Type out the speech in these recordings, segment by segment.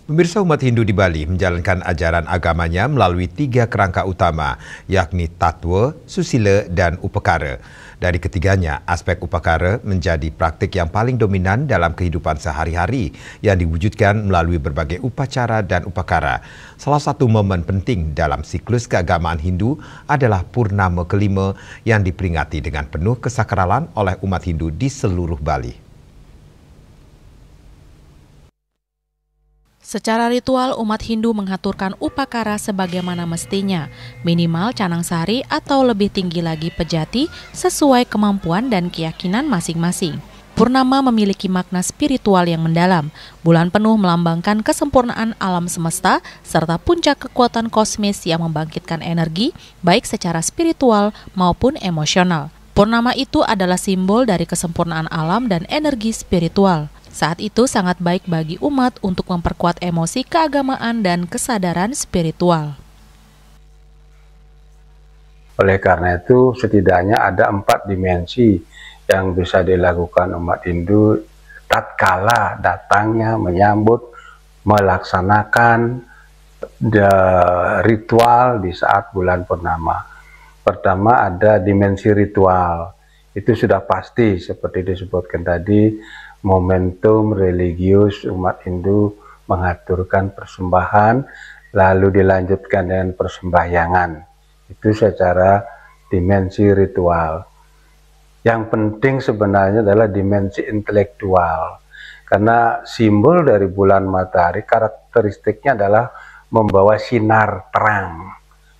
Pemirsa, umat Hindu di Bali menjalankan ajaran agamanya melalui 3 kerangka utama, yakni Tattwa, Susila, dan Upakara. Dari ketiganya, aspek Upakara menjadi praktik yang paling dominan dalam kehidupan sehari-hari yang diwujudkan melalui berbagai upacara dan upakara. Salah satu momen penting dalam siklus keagamaan Hindu adalah Purnama kelima yang diperingati dengan penuh kesakralan oleh umat Hindu di seluruh Bali. Secara ritual, umat Hindu mengaturkan upakara sebagaimana mestinya, minimal canang sari atau lebih tinggi lagi pejati sesuai kemampuan dan keyakinan masing-masing. Purnama memiliki makna spiritual yang mendalam. Bulan penuh melambangkan kesempurnaan alam semesta serta puncak kekuatan kosmis yang membangkitkan energi baik secara spiritual maupun emosional. Purnama itu adalah simbol dari kesempurnaan alam dan energi spiritual. Saat itu sangat baik bagi umat untuk memperkuat emosi keagamaan dan kesadaran spiritual. Oleh karena itu, setidaknya ada 4 dimensi yang bisa dilakukan umat Hindu tatkala datangnya menyambut, melaksanakan ritual di saat bulan purnama. Pertama ada dimensi ritual, itu sudah pasti seperti disebutkan tadi, momentum religius umat Hindu mengaturkan persembahan, lalu dilanjutkan dengan persembahyangan. Itu secara dimensi ritual. Yang penting sebenarnya adalah dimensi intelektual, karena simbol dari bulan matahari karakteristiknya adalah membawa sinar terang,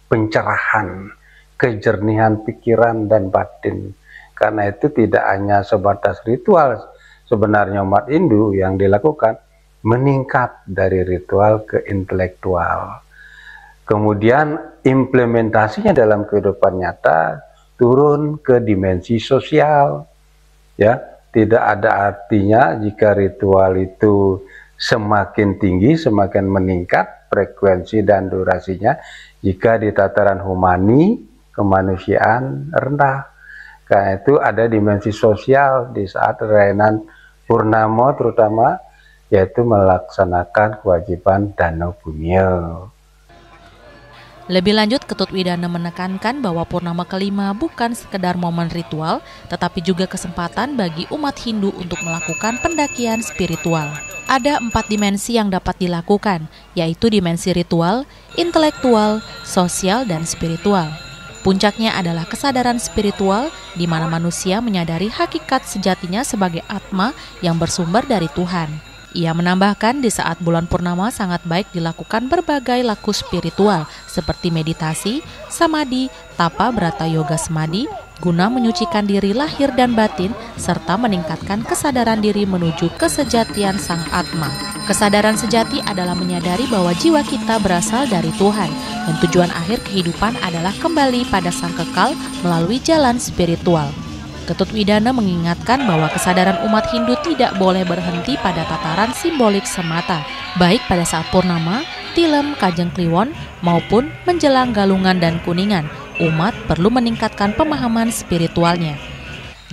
pencerahan, kejernihan pikiran dan batin. Karena itu tidak hanya sebatas ritual, sebenarnya umat Hindu yang dilakukan meningkat dari ritual ke intelektual. Kemudian implementasinya dalam kehidupan nyata turun ke dimensi sosial. Ya, tidak ada artinya jika ritual itu semakin tinggi, semakin meningkat frekuensi dan durasinya, jika di tataran humani, kemanusiaan rendah. Karena itu ada dimensi sosial di saat rainan Purnama terutama, yaitu melaksanakan kewajiban Dana Punya. Lebih lanjut, Ketut Widana menekankan bahwa Purnama kelima bukan sekedar momen ritual, tetapi juga kesempatan bagi umat Hindu untuk melakukan pendakian spiritual. Ada 4 dimensi yang dapat dilakukan, yaitu dimensi ritual, intelektual, sosial, dan spiritual. Puncaknya adalah kesadaran spiritual di mana manusia menyadari hakikat sejatinya sebagai atma yang bersumber dari Tuhan. Ia menambahkan di saat bulan purnama sangat baik dilakukan berbagai laku spiritual seperti meditasi, samadhi, tapa brata yoga semadi, guna menyucikan diri lahir dan batin serta meningkatkan kesadaran diri menuju kesejatian sang atma. Kesadaran sejati adalah menyadari bahwa jiwa kita berasal dari Tuhan dan tujuan akhir kehidupan adalah kembali pada sang kekal melalui jalan spiritual. Ketut Widana mengingatkan bahwa kesadaran umat Hindu tidak boleh berhenti pada tataran simbolik semata, baik pada saat purnama, tilem, kajeng kliwon, maupun menjelang galungan dan kuningan. Umat perlu meningkatkan pemahaman spiritualnya.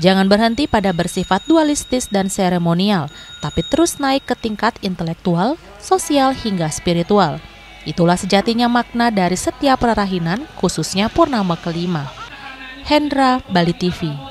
Jangan berhenti pada bersifat dualistis dan seremonial, tapi terus naik ke tingkat intelektual, sosial, hingga spiritual. Itulah sejatinya makna dari setiap rerahinan, khususnya Purnama kelima. Hendra, Bali TV.